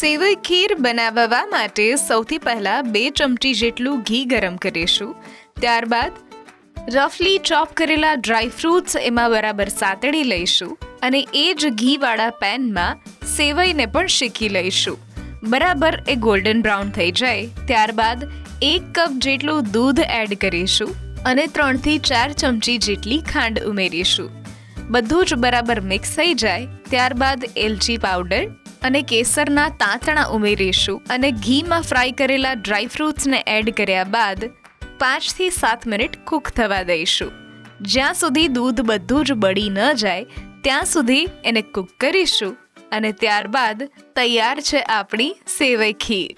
સેવઈ ખીર બનાવવા માટે સૌથી પહેલાં 2 ચમચી જેટલું ઘી ગરમ કરીશું. ત્યારબાદ રફલી ચોપ કરેલા ડ્રાય ફ્રૂટ્સ એમાં બરાબર સાતળી લઈશું અને એ જ ઘીવાળા પેનમાં સેવઈને પણ શેકી લઈશું. બરાબર એ ગોલ્ડન બ્રાઉન થઈ જાય ત્યારબાદ 1 કપ જેટલું દૂધ એડ કરીશું અને 3 થી 4 ચમચી જેટલી ખાંડ ઉમેરીશું. બધું જ બરાબર મિક્સ થઈ જાય ત્યારબાદ એલચી પાવડર અને કેસરના તાંતણા ઉમેરીશું અને ઘીમાં ફ્રાય કરેલા ડ્રાય ફ્રૂટ્સને એડ કર્યા બાદ 5 થી 7 મિનિટ કૂક થવા દઈશું. જ્યાં સુધી દૂધ બધું જ બળી ન જાય ત્યાં સુધી એને કૂક કરીશું અને ત્યારબાદ તૈયાર છે આપણી સેવઈ ખીર.